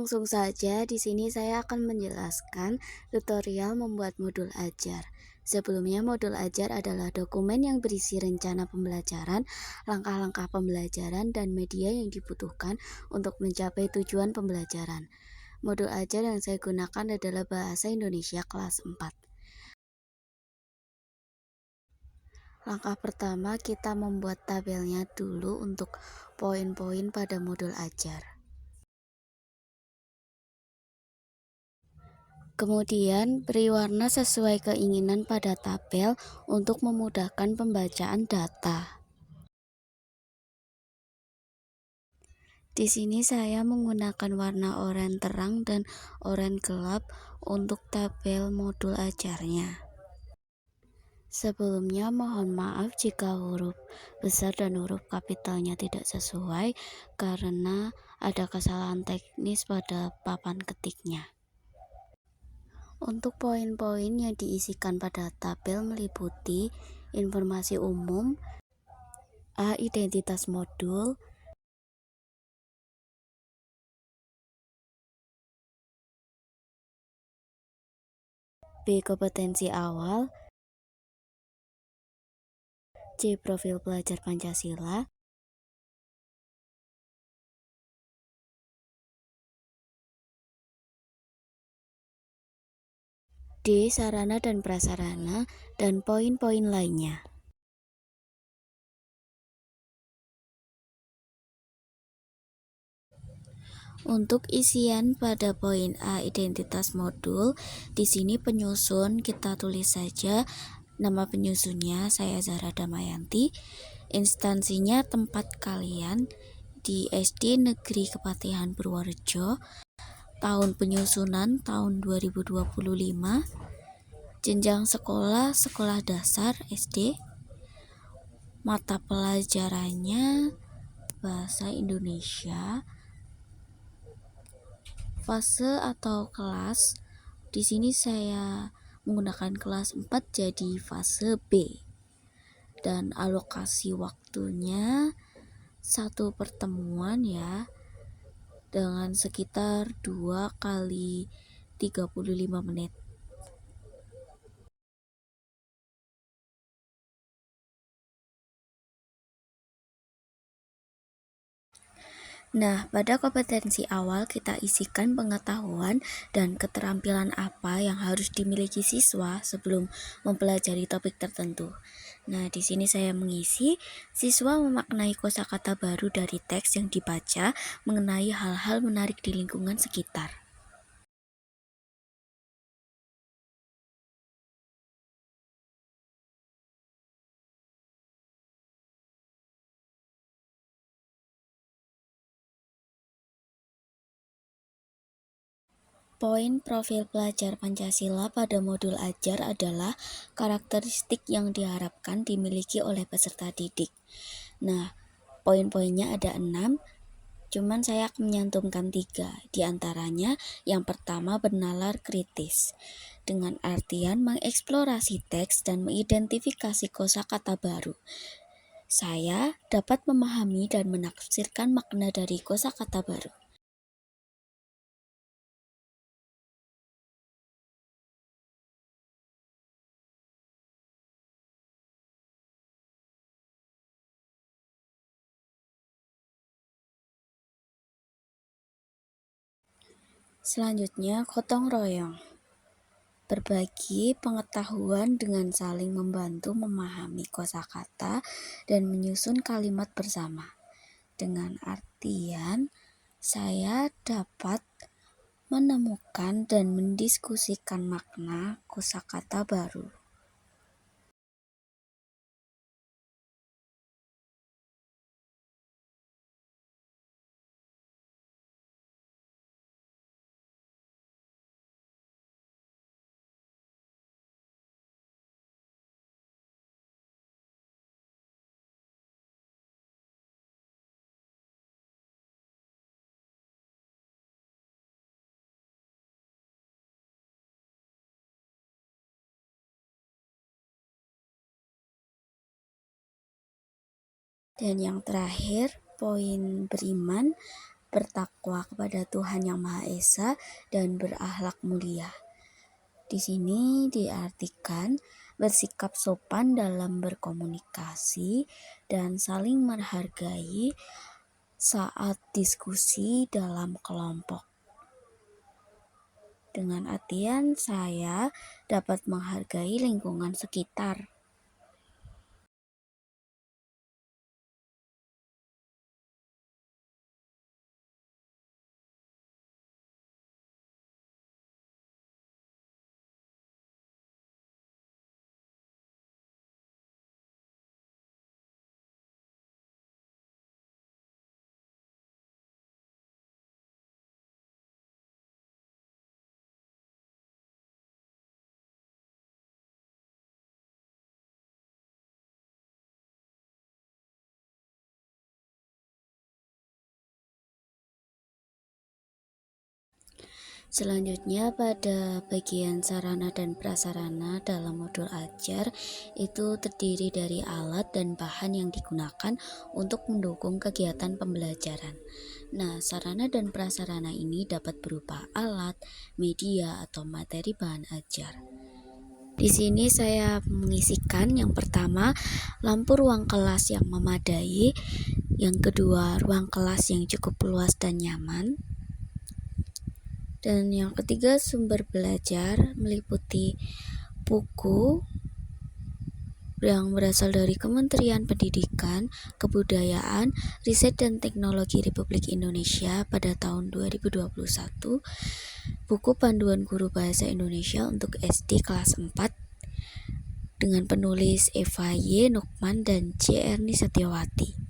Langsung saja, di sini saya akan menjelaskan tutorial membuat modul ajar. Sebelumnya, modul ajar adalah dokumen yang berisi rencana pembelajaran, langkah-langkah pembelajaran, dan media yang dibutuhkan untuk mencapai tujuan pembelajaran. Modul ajar yang saya gunakan adalah Bahasa Indonesia kelas 4. Langkah pertama, kita membuat tabelnya dulu untuk poin-poin pada modul ajar. Kemudian, beri warna sesuai keinginan pada tabel untuk memudahkan pembacaan data. Di sini saya menggunakan warna oranye terang dan oranye gelap untuk tabel modul ajarnya. Sebelumnya mohon maaf jika huruf besar dan huruf kapitalnya tidak sesuai karena ada kesalahan teknis pada papan ketiknya. Untuk poin-poin yang diisikan pada tabel meliputi informasi umum, A. Identitas modul, B. Kompetensi awal, C. Profil pelajar Pancasila, D. Sarana dan prasarana, dan poin-poin lainnya. Untuk isian pada poin A identitas modul, di sini penyusun kita tulis saja nama penyusunnya saya Zahra Damayanti, instansinya tempat kalian di SD Negeri Kepatihan Purworejo, tahun penyusunan tahun 2025, jenjang sekolah sekolah dasar SD, mata pelajarannya Bahasa Indonesia, fase atau kelas. Di sini saya menggunakan kelas 4 jadi fase B. Dan alokasi waktunya satu pertemuan ya, dengan sekitar 2 kali 35 menit. Nah, pada kompetensi awal kita isikan pengetahuan dan keterampilan apa yang harus dimiliki siswa sebelum mempelajari topik tertentu. Nah, di sini saya mengisi, siswa memaknai kosakata baru dari teks yang dibaca mengenai hal-hal menarik di lingkungan sekitar. Poin profil pelajar Pancasila pada modul ajar adalah karakteristik yang diharapkan dimiliki oleh peserta didik. Nah, poin-poinnya ada 6, cuman saya akan menyantumkan 3. Di antaranya, yang pertama bernalar kritis, dengan artian mengeksplorasi teks dan mengidentifikasi kosakata baru. Saya dapat memahami dan menafsirkan makna dari kosakata baru. Selanjutnya, gotong royong. Berbagi pengetahuan dengan saling membantu memahami kosakata dan menyusun kalimat bersama. Dengan artian, saya dapat menemukan dan mendiskusikan makna kosakata baru. Dan yang terakhir, poin beriman bertakwa kepada Tuhan Yang Maha Esa, dan berakhlak mulia. Di sini diartikan bersikap sopan dalam berkomunikasi dan saling menghargai saat diskusi dalam kelompok. Dengan artian saya dapat menghargai lingkungan sekitar. Selanjutnya pada bagian sarana dan prasarana dalam modul ajar itu terdiri dari alat dan bahan yang digunakan untuk mendukung kegiatan pembelajaran. Nah, sarana dan prasarana ini dapat berupa alat, media, atau materi bahan ajar. Di sini saya mengisikan yang pertama lampu ruang kelas yang memadai, yang kedua ruang kelas yang cukup luas dan nyaman, dan yang ketiga sumber belajar meliputi buku yang berasal dari Kementerian Pendidikan, Kebudayaan, Riset dan Teknologi Republik Indonesia pada tahun 2021, buku panduan guru bahasa Indonesia untuk SD kelas 4 dengan penulis Eva Y. Nukman dan C. Erni Setiawati.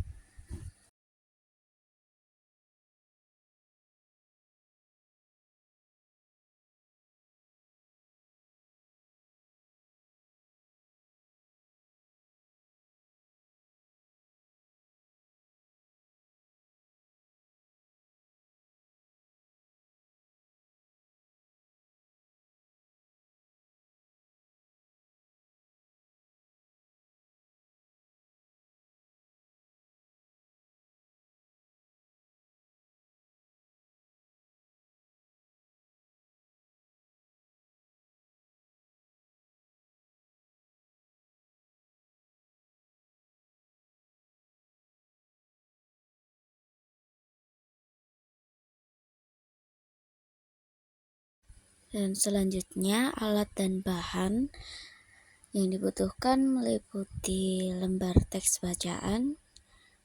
Dan selanjutnya alat dan bahan yang dibutuhkan meliputi lembar teks bacaan,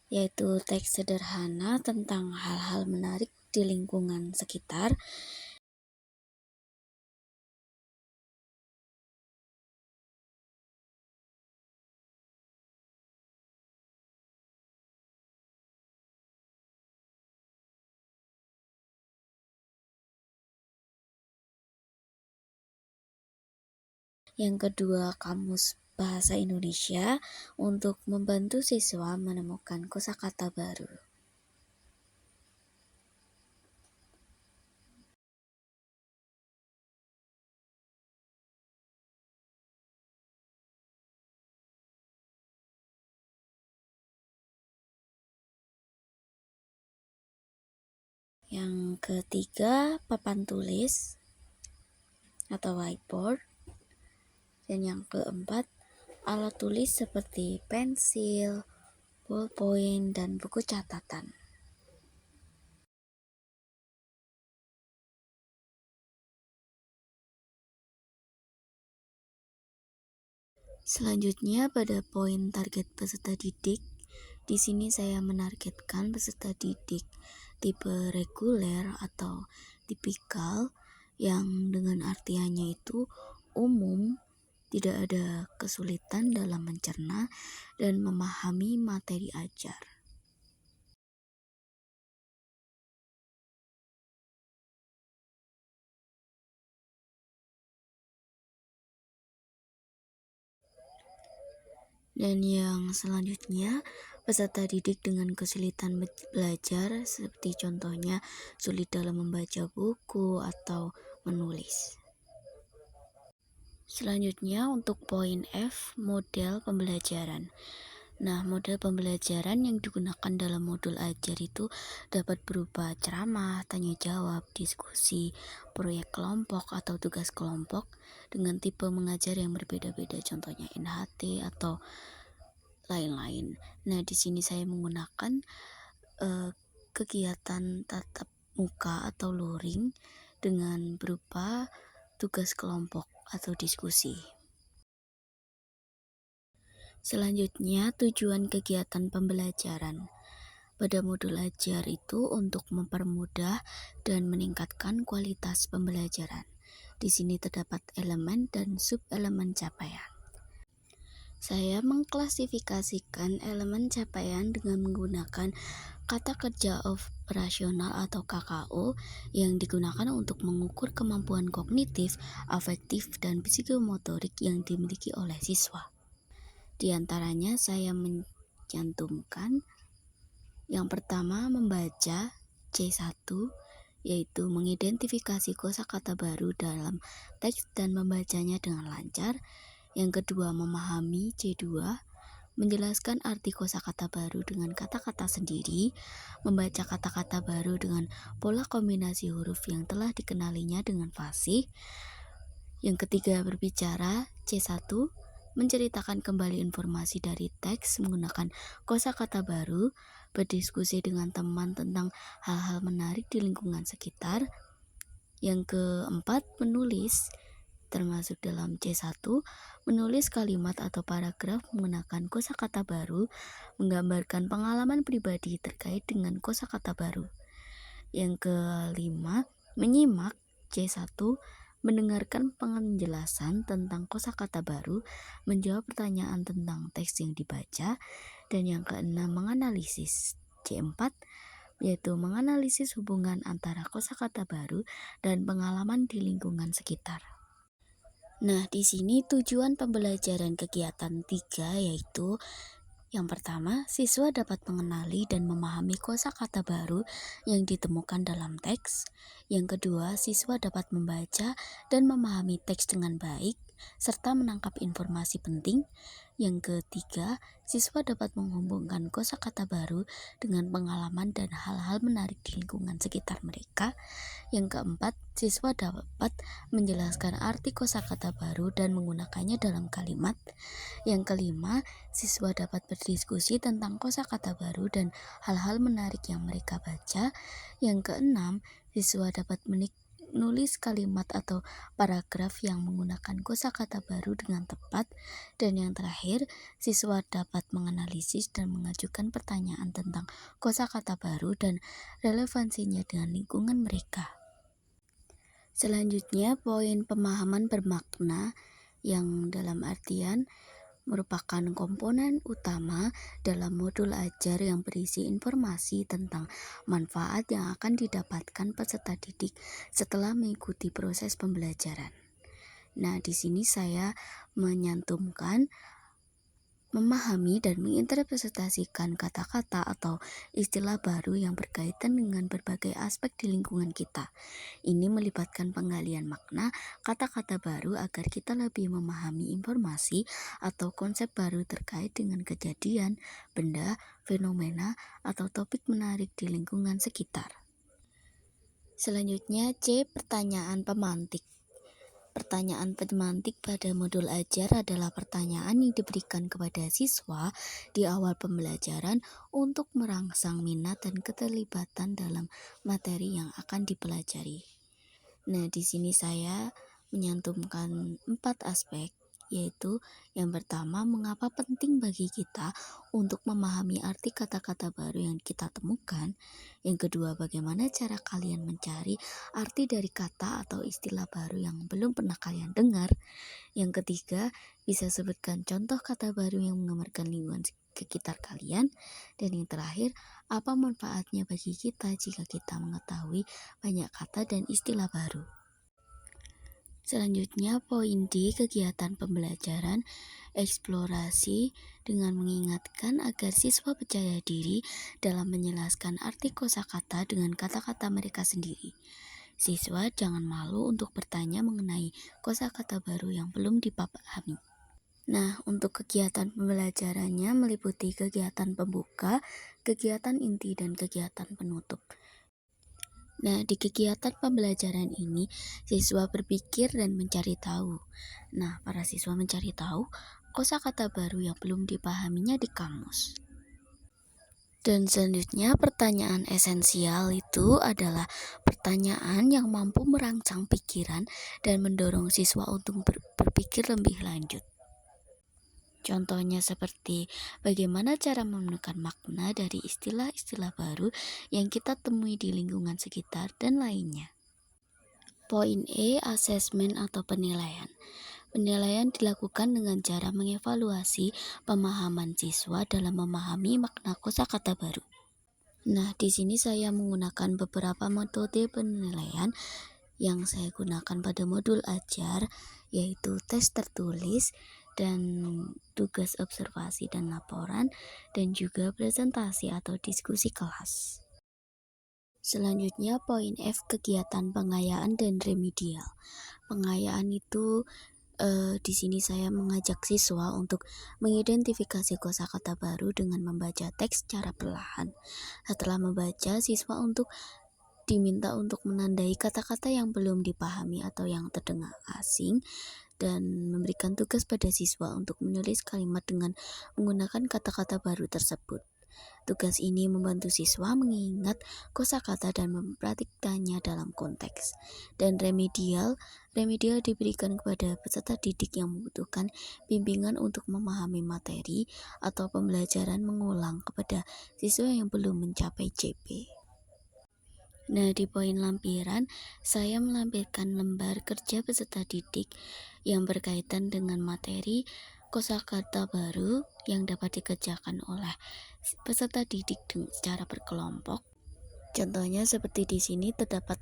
yaitu teks sederhana tentang hal-hal menarik di lingkungan sekitar. Yang kedua, kamus bahasa Indonesia untuk membantu siswa menemukan kosakata baru. Yang ketiga, papan tulis atau whiteboard. Dan yang keempat, alat tulis seperti pensil, ballpoint, dan buku catatan. Selanjutnya pada poin target peserta didik. Di sini saya menargetkan peserta didik tipe reguler atau tipikal yang dengan artiannya itu umum, tidak ada kesulitan dalam mencerna dan memahami materi ajar. Dan yang selanjutnya, peserta didik dengan kesulitan belajar seperti contohnya sulit dalam membaca buku atau menulis. Selanjutnya untuk poin F, model pembelajaran. Nah, model pembelajaran yang digunakan dalam modul ajar itu dapat berupa ceramah, tanya jawab, diskusi, proyek kelompok atau tugas kelompok dengan tipe mengajar yang berbeda-beda, contohnya NHT atau lain-lain. Nah, di sini saya menggunakan kegiatan tatap muka atau luring dengan berupa tugas kelompok atau diskusi. Selanjutnya, tujuan kegiatan pembelajaran. Pada modul ajar itu untuk mempermudah dan meningkatkan kualitas pembelajaran. Di sini terdapat elemen dan sub-elemen capaian. Saya mengklasifikasikan elemen capaian dengan menggunakan kata kerja operasional atau KKO yang digunakan untuk mengukur kemampuan kognitif, afektif, dan psikomotorik yang dimiliki oleh siswa. Di antaranya saya mencantumkan yang pertama membaca C1, yaitu mengidentifikasi kosakata baru dalam teks dan membacanya dengan lancar. Yang kedua memahami C2, menjelaskan arti kosakata baru dengan kata-kata sendiri, membaca kata-kata baru dengan pola kombinasi huruf yang telah dikenalinya dengan fasih. Yang ketiga berbicara C1, menceritakan kembali informasi dari teks menggunakan kosakata baru, berdiskusi dengan teman tentang hal-hal menarik di lingkungan sekitar. Yang keempat menulis, termasuk dalam C1, menulis kalimat atau paragraf menggunakan kosakata baru, menggambarkan pengalaman pribadi terkait dengan kosakata baru. Yang kelima, menyimak C1, mendengarkan penjelasan tentang kosakata baru, menjawab pertanyaan tentang teks yang dibaca. Dan yang keenam, menganalisis C4, yaitu menganalisis hubungan antara kosakata baru dan pengalaman di lingkungan sekitar. Nah, di sini tujuan pembelajaran kegiatan 3 yaitu yang pertama, siswa dapat mengenali dan memahami kosakata baru yang ditemukan dalam teks. Yang kedua, siswa dapat membaca dan memahami teks dengan baik serta menangkap informasi penting. Yang ketiga, siswa dapat menghubungkan kosakata baru dengan pengalaman dan hal-hal menarik di lingkungan sekitar mereka. Yang keempat, siswa dapat menjelaskan arti kosakata baru dan menggunakannya dalam kalimat. Yang kelima, siswa dapat berdiskusi tentang kosakata baru dan hal-hal menarik yang mereka baca. Yang keenam, siswa dapat menulis kalimat atau paragraf yang menggunakan kosakata baru dengan tepat. Dan yang terakhir, siswa dapat menganalisis dan mengajukan pertanyaan tentang kosakata baru dan relevansinya dengan lingkungan mereka. Selanjutnya, poin pemahaman bermakna yang dalam artian merupakan komponen utama dalam modul ajar yang berisi informasi tentang manfaat yang akan didapatkan peserta didik setelah mengikuti proses pembelajaran. Nah, di sini saya menyantumkan memahami dan menginterpretasikan kata-kata atau istilah baru yang berkaitan dengan berbagai aspek di lingkungan kita. Ini melibatkan penggalian makna kata-kata baru agar kita lebih memahami informasi atau konsep baru terkait dengan kejadian, benda, fenomena, atau topik menarik di lingkungan sekitar. Selanjutnya C. Pertanyaan pemantik. Pertanyaan pemantik pada modul ajar adalah pertanyaan yang diberikan kepada siswa di awal pembelajaran untuk merangsang minat dan keterlibatan dalam materi yang akan dipelajari. Nah, di sini saya menyantumkan 4 aspek, yaitu yang pertama, mengapa penting bagi kita untuk memahami arti kata-kata baru yang kita temukan. Yang kedua, bagaimana cara kalian mencari arti dari kata atau istilah baru yang belum pernah kalian dengar. Yang ketiga, bisa sebutkan contoh kata baru yang menggambarkan lingkungan sekitar kalian. Dan yang terakhir, apa manfaatnya bagi kita jika kita mengetahui banyak kata dan istilah baru. Selanjutnya, poin D, kegiatan pembelajaran eksplorasi dengan mengingatkan agar siswa percaya diri dalam menjelaskan arti kosakata dengan kata-kata mereka sendiri. Siswa jangan malu untuk bertanya mengenai kosakata baru yang belum dipahami. Nah, untuk kegiatan pembelajarannya meliputi kegiatan pembuka, kegiatan inti, dan kegiatan penutup. Nah, di kegiatan pembelajaran ini, siswa berpikir dan mencari tahu. Nah, para siswa mencari tahu kosakata baru yang belum dipahaminya di kamus. Dan selanjutnya pertanyaan esensial itu adalah pertanyaan yang mampu merangsang pikiran dan mendorong siswa untuk berpikir lebih lanjut. Contohnya seperti bagaimana cara menemukan makna dari istilah-istilah baru yang kita temui di lingkungan sekitar dan lainnya. Poin E, asesmen atau penilaian. Penilaian dilakukan dengan cara mengevaluasi pemahaman siswa dalam memahami makna kosakata baru. Nah, di sini saya menggunakan beberapa metode penilaian yang saya gunakan pada modul ajar, yaitu tes tertulis dan tugas observasi dan laporan, dan juga presentasi atau diskusi kelas. Selanjutnya poin F, kegiatan pengayaan dan remedial. Pengayaan itu di sini saya mengajak siswa untuk mengidentifikasi kosakata baru dengan membaca teks secara perlahan. Setelah membaca, siswa diminta untuk menandai kata-kata yang belum dipahami atau yang terdengar asing, dan memberikan tugas pada siswa untuk menulis kalimat dengan menggunakan kata-kata baru tersebut. Tugas ini membantu siswa mengingat kosakata dan mempraktikkannya dalam konteks. Dan remedial diberikan kepada peserta didik yang membutuhkan bimbingan untuk memahami materi atau pembelajaran mengulang kepada siswa yang belum mencapai CP. Nah, di poin lampiran, saya melampirkan lembar kerja peserta didik yang berkaitan dengan materi kosakata baru yang dapat dikerjakan oleh peserta didik secara berkelompok. Contohnya seperti di sini terdapat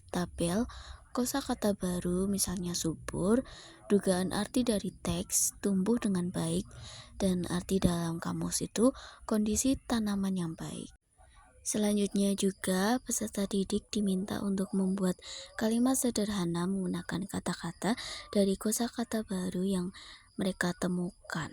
tabel kosakata baru, misalnya subur, dugaan arti dari teks, tumbuh dengan baik, dan arti dalam kamus itu kondisi tanaman yang baik. Selanjutnya juga peserta didik diminta untuk membuat kalimat sederhana menggunakan kata-kata dari kosakata baru yang mereka temukan.